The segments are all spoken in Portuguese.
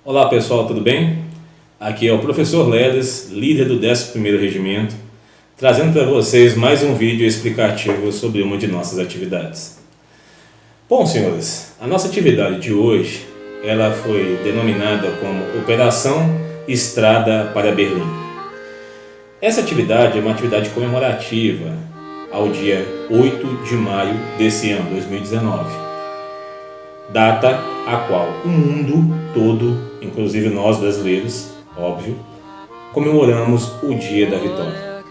Olá pessoal, tudo bem? Aqui é o professor Leles, líder do 11º Regimento, trazendo para vocês mais um vídeo explicativo sobre uma de nossas atividades. Bom, senhores, a nossa atividade de hoje ela foi denominada como Operação Estrada para Berlim. Essa atividade é uma atividade comemorativa ao dia 8 de maio desse ano, 2019, data a qual o mundo todo, inclusive nós brasileiros, óbvio, comemoramos o Dia da Vitória.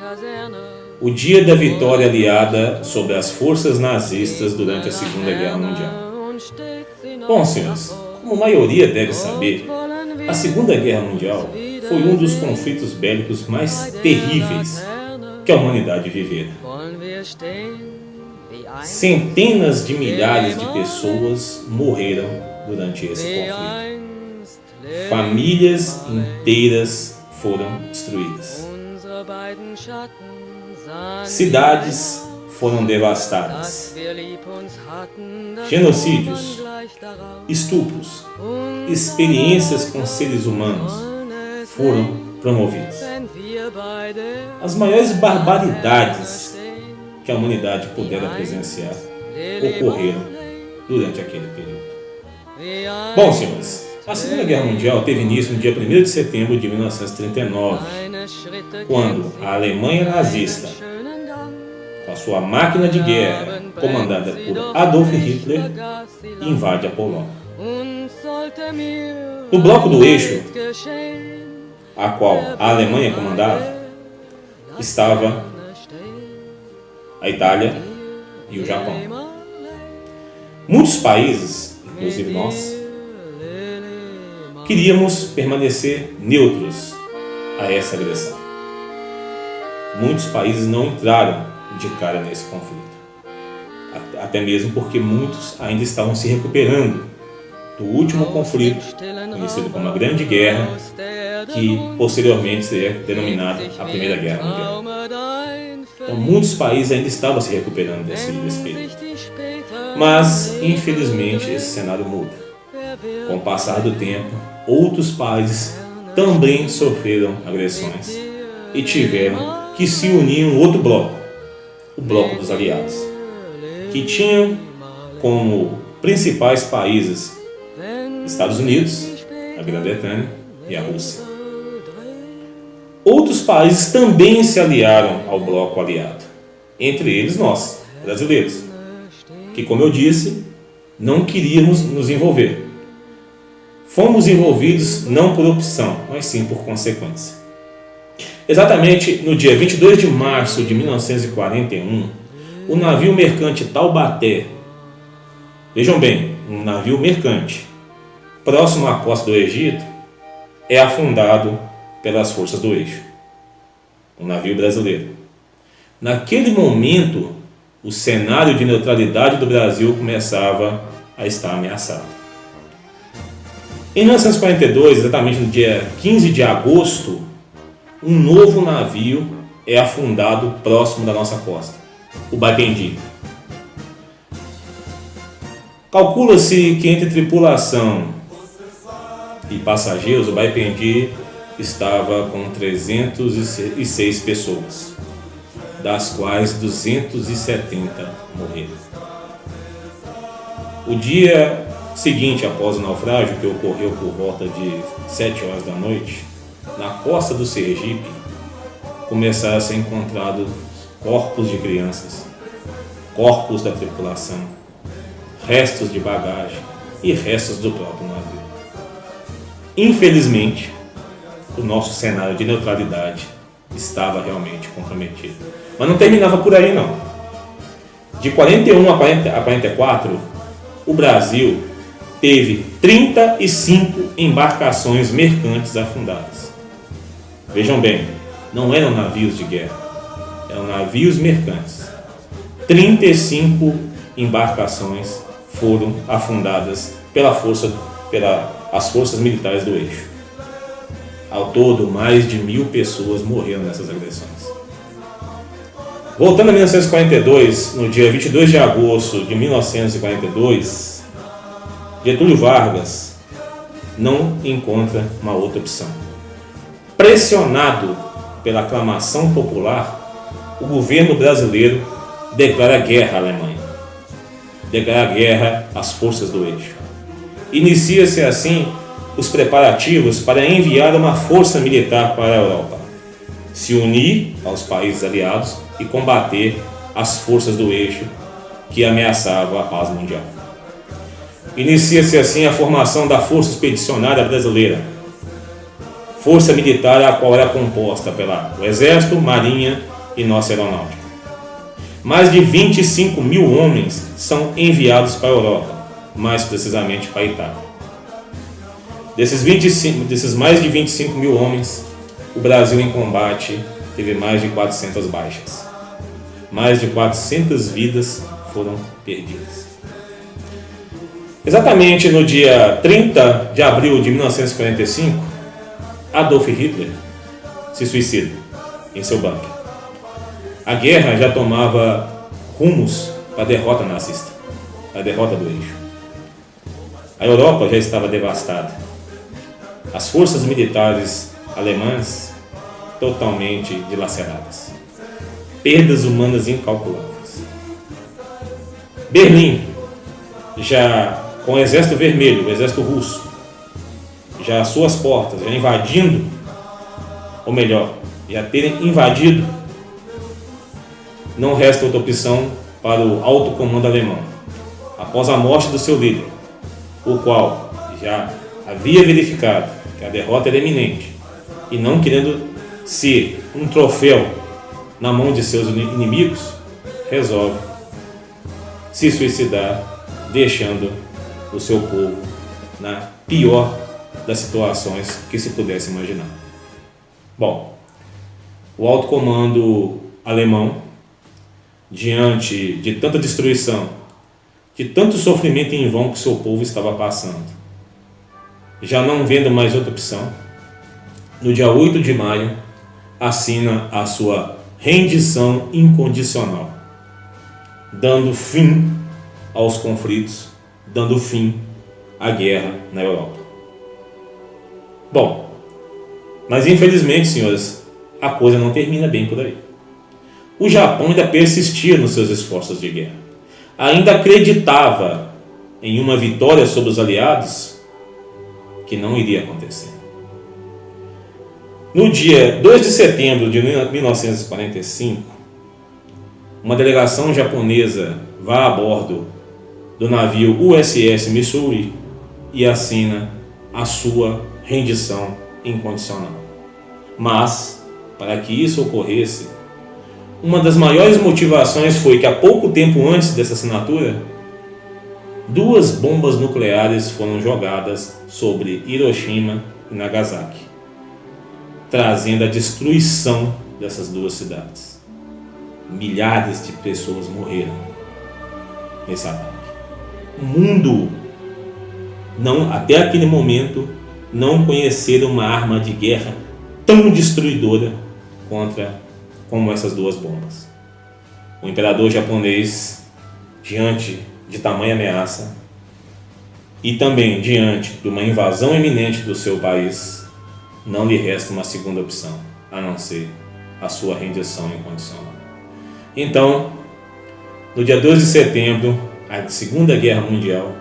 O Dia da Vitória aliada sobre as forças nazistas durante a Segunda Guerra Mundial. Bom, senhores, como a maioria deve saber, a Segunda Guerra Mundial foi um dos conflitos bélicos mais terríveis que a humanidade vivera. Centenas de milhares de pessoas morreram durante esse conflito. Famílias inteiras foram destruídas. Cidades foram devastadas. Genocídios, estupros, experiências com seres humanos foram promovidos. As maiores barbaridades que a humanidade pudera presenciar ocorreram durante aquele período. Bom, senhores, a Segunda Guerra Mundial teve início no dia 1º de setembro de 1939, quando a Alemanha nazista, com a sua máquina de guerra comandada por Adolf Hitler, invade a Polônia. No bloco do eixo, a qual a Alemanha comandava, estava a Itália e o Japão. Muitos países, inclusive nós, queríamos permanecer neutros a essa agressão. Muitos países não entraram de cara nesse conflito, até mesmo porque muitos ainda estavam se recuperando do último conflito, conhecido como a Grande Guerra, que posteriormente seria denominada a Primeira Guerra Mundial. Então, muitos países ainda estavam se recuperando desse período. Mas, infelizmente, esse cenário muda. Com o passar do tempo, outros países também sofreram agressões e tiveram que se unir em um outro bloco, o Bloco dos Aliados, que tinha como principais países Estados Unidos, a Grã-Bretanha e a Rússia. Outros países também se aliaram ao bloco aliado, entre eles nós, brasileiros, que, como eu disse, não queríamos nos envolver. Fomos envolvidos não por opção, mas sim por consequência. Exatamente no dia 22 de março de 1941, o navio mercante Taubaté, vejam bem, um navio mercante, próximo à costa do Egito, é afundado pelas forças do eixo, um navio brasileiro. Naquele momento, o cenário de neutralidade do Brasil começava a estar ameaçado. Em 1942, exatamente no dia 15 de agosto, um novo navio é afundado próximo da nossa costa, o Baipendi. Calcula-se que entre tripulação e passageiros, o Baipendi estava com 306 pessoas, das quais 270 morreram. O dia seguinte após o naufrágio, que ocorreu por volta de 7 horas da noite, na costa do Sergipe, começaram a ser encontrados corpos de crianças, corpos da tripulação, restos de bagagem e restos do próprio navio. Infelizmente, o nosso cenário de neutralidade estava realmente comprometido. Mas não terminava por aí, não. De 41 a 44, o Brasil teve 35 embarcações mercantes afundadas. Vejam bem, não eram navios de guerra, eram navios mercantes. 35 embarcações foram afundadas pelas forças militares do eixo. Ao todo, mais de 1.000 pessoas morreram nessas agressões. Voltando a 1942, no dia 22 de agosto de 1942, Getúlio Vargas não encontra uma outra opção. Pressionado pela aclamação popular, o governo brasileiro declara guerra à Alemanha, declara guerra às forças do eixo. Inicia-se assim os preparativos para enviar uma força militar para a Europa, se unir aos países aliados e combater as forças do eixo que ameaçavam a paz mundial. Inicia-se assim a formação da Força Expedicionária Brasileira, força militar a qual era composta pelo Exército, Marinha e nossa Aeronáutica. Mais de 25 mil homens são enviados para a Europa, mais precisamente para a Itália. Desses mais de 25 mil homens, o Brasil em combate teve mais de 400 baixas. Mais de 400 vidas foram perdidas. Exatamente no dia 30 de abril de 1945, Adolf Hitler se suicida em seu bunker. A guerra já tomava rumos para a derrota nazista, a derrota do eixo. A Europa já estava devastada. As forças militares alemãs totalmente dilaceradas. Perdas humanas incalculáveis. Berlim, já com o exército vermelho, o exército russo, já às suas portas, já invadindo, ou melhor, já terem invadido, não resta outra opção para o alto comando alemão, após a morte do seu líder, o qual já havia verificado que a derrota era iminente e não querendo ser um troféu na mão de seus inimigos, resolve se suicidar, deixando o seu povo na pior das situações que se pudesse imaginar. Bom, o alto comando alemão, diante de tanta destruição, de tanto sofrimento em vão que seu povo estava passando, já não vendo mais outra opção, no dia 8 de maio, assina a sua rendição incondicional, dando fim aos conflitos, dando fim à guerra na Europa. Bom, mas infelizmente, senhores, a coisa não termina bem por aí. O Japão ainda persistia nos seus esforços de guerra, ainda acreditava em uma vitória sobre os aliados, que não iria acontecer. No dia 2 de setembro de 1945, uma delegação japonesa vai a bordo do navio USS Missouri e assina a sua rendição incondicional. Mas, para que isso ocorresse, uma das maiores motivações foi que há pouco tempo antes dessa assinatura, 2 bombas nucleares foram jogadas sobre Hiroshima e Nagasaki, trazendo a destruição dessas 2 cidades. Milhares de pessoas morreram nesse ataque. O mundo, até aquele momento, não conheceram uma arma de guerra tão destruidora como essas 2 bombas. O imperador japonês, diante de tamanha ameaça e também diante de uma invasão iminente do seu país, não lhe resta uma segunda opção, a não ser a sua rendição incondicional. Então, no dia 2 de setembro, a Segunda Guerra Mundial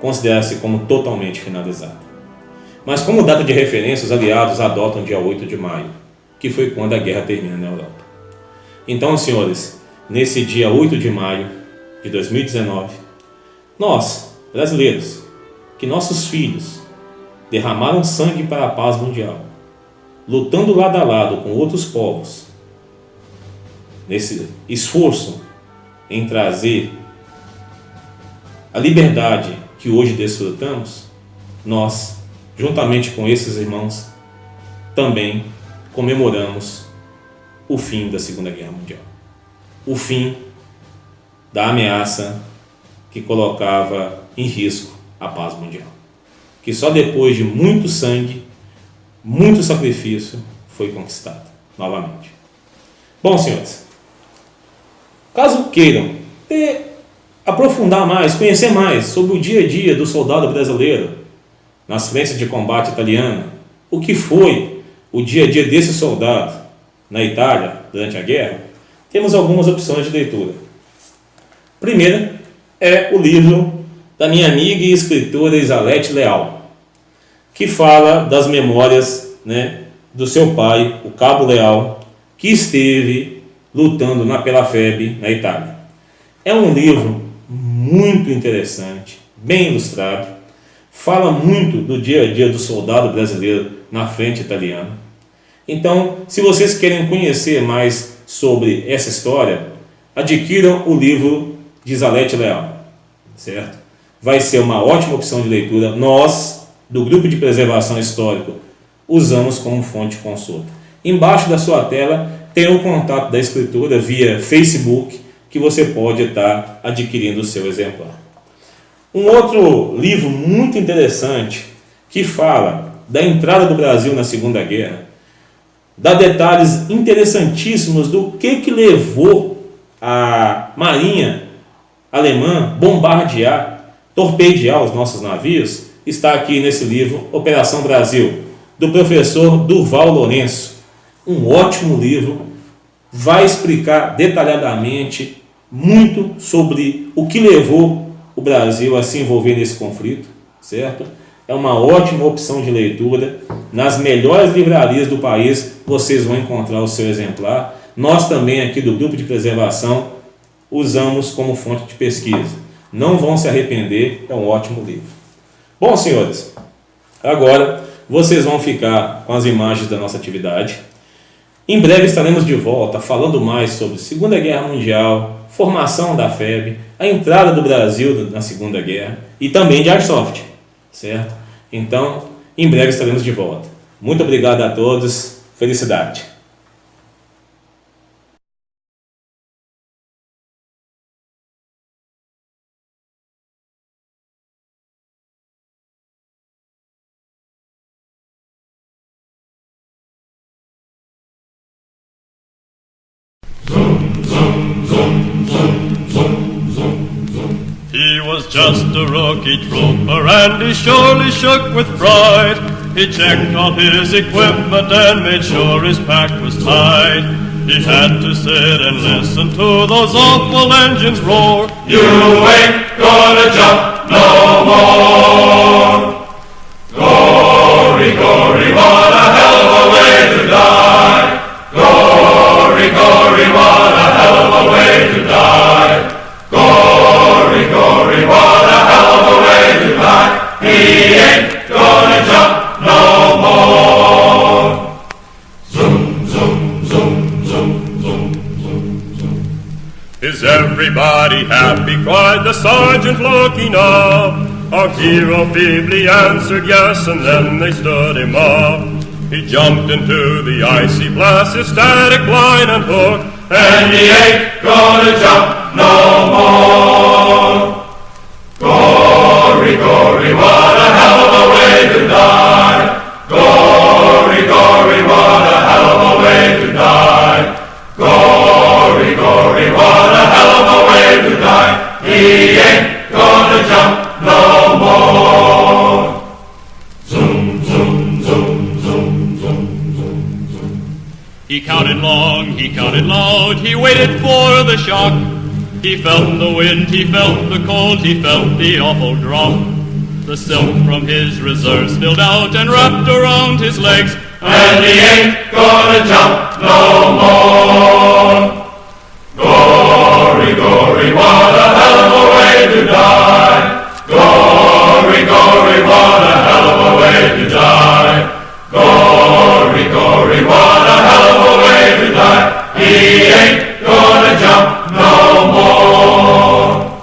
considera-se como totalmente finalizada. Mas como data de referência, os aliados adotam o dia 8 de maio, que foi quando a guerra termina na Europa. Então, senhores, nesse dia 8 de maio de 2019, nós, brasileiros, que nossos filhos derramaram sangue para a paz mundial, lutando lado a lado com outros povos, nesse esforço em trazer a liberdade que hoje desfrutamos, nós, juntamente com esses irmãos, também comemoramos o fim da Segunda Guerra Mundial, o fim da ameaça que colocava em risco a paz mundial, que só depois de muito sangue, muito sacrifício, foi conquistada novamente. Bom, senhores, caso queiram aprofundar mais, conhecer mais sobre o dia a dia do soldado brasileiro, nas frentes de combate italiana, o que foi o dia a dia desse soldado na Itália durante a guerra, temos algumas opções de leitura. Primeira é o livro da minha amiga e escritora Isalete Leal, que fala das memórias, do seu pai, o Cabo Leal, que esteve lutando pela FEB na Itália. É um livro muito interessante, bem ilustrado, fala muito do dia a dia do soldado brasileiro na frente italiana. Então, se vocês querem conhecer mais sobre essa história, adquiram o livro de Isalete Leal, certo? Vai ser uma ótima opção de leitura. Nós, do Grupo de Preservação Histórica, usamos como fonte de consulta. Embaixo da sua tela tem o contato da escritora via Facebook, que você pode estar adquirindo o seu exemplar. Um outro livro muito interessante que fala da entrada do Brasil na Segunda Guerra, dá detalhes interessantíssimos do que levou a Marinha alemã bombardear, torpedear os nossos navios, está aqui nesse livro Operação Brasil, do professor Durval Lourenço. Um ótimo livro, vai explicar detalhadamente muito sobre o que levou o Brasil a se envolver nesse conflito, certo? É uma ótima opção de leitura. Nas melhores livrarias do país vocês vão encontrar o seu exemplar. Nós também aqui do Grupo de Preservação usamos como fonte de pesquisa. Não vão se arrepender, é um ótimo livro. Bom, senhores, agora vocês vão ficar com as imagens da nossa atividade. Em breve estaremos de volta falando mais sobre Segunda Guerra Mundial, formação da FEB, a entrada do Brasil na Segunda Guerra e também de Airsoft, certo? Então, em breve estaremos de volta. Muito obrigado a todos. Felicidade! He was just a rookie trooper and he surely shook with pride. He checked all his equipment and made sure his pack was tight. He had to sit and listen to those awful engines roar. You ain't gonna jump no more. Gory, gory, what a hell of a way to die. Gory, gory, what a hell of a way to die. Gory, gory, what a hell of a way to die. He ain't gonna jump no more. Zoom, zoom, zoom, zoom, zoom, zoom, zoom. Is everybody happy? Cried the sergeant looking up. Our hero feebly answered yes, and then they stood him up. He jumped into the icy blast, his static line and hook, and he ain't gonna jump no more. Gory, gory, what a hell of a way to die. Gory, gory, what a hell of a way to die. Gory, gory, what a hell of a way to die. He ain't gonna jump no more. Zoom, zoom, zoom, zoom, zoom, zoom, zoom. He counted long, he counted loud, he waited for the shock. He felt the wind, he felt the cold, he felt the awful drop. The silk from his reserves spilled out and wrapped around his legs, and he ain't gonna jump no more. Gory, gory, what a hell of a way to die. Gory, gory, what a hell of a way to die. Gory, gory, what a hell of a way to die. He ain't gonna jump no more.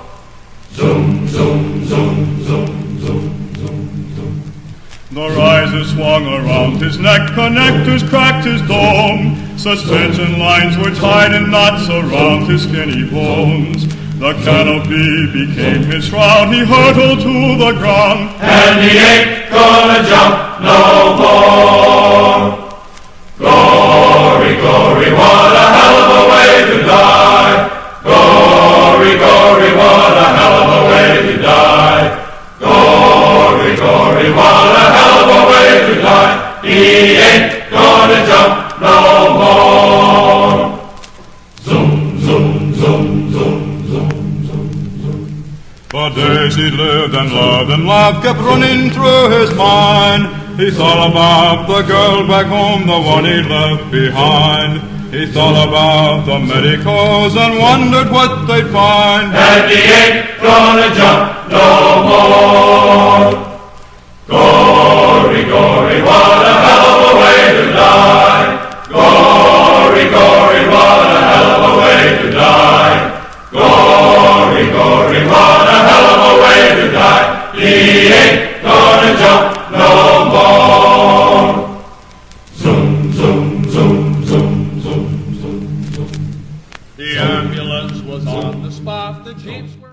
Zoom, zoom, zoom, zoom, zoom, zoom, zoom. The riser swung around his neck, connectors cracked his dome. Suspension lines were tied in knots around his skinny bones. The canopy became his shroud, he hurtled to the ground, and he ain't gonna jump no more. Gory, gory, what a hell of a way to die. Gory, gory, what a hell of a way to die. Gory, gory, what a and love and laugh kept running through his mind. He thought about the girl back home, the one he left behind. He thought about the medicos and wondered what they'd find. And he ain't gonna jump no more. Gory, gory, what a hell of a way to die. Gory, gory, what a hell of a way to die. Gory, gory, what a hell of a way to die. He ain't gonna jump no more. Zoom, zoom, zoom, zoom, zoom, zoom, zoom. The ambulance was on the spot, the jeeps were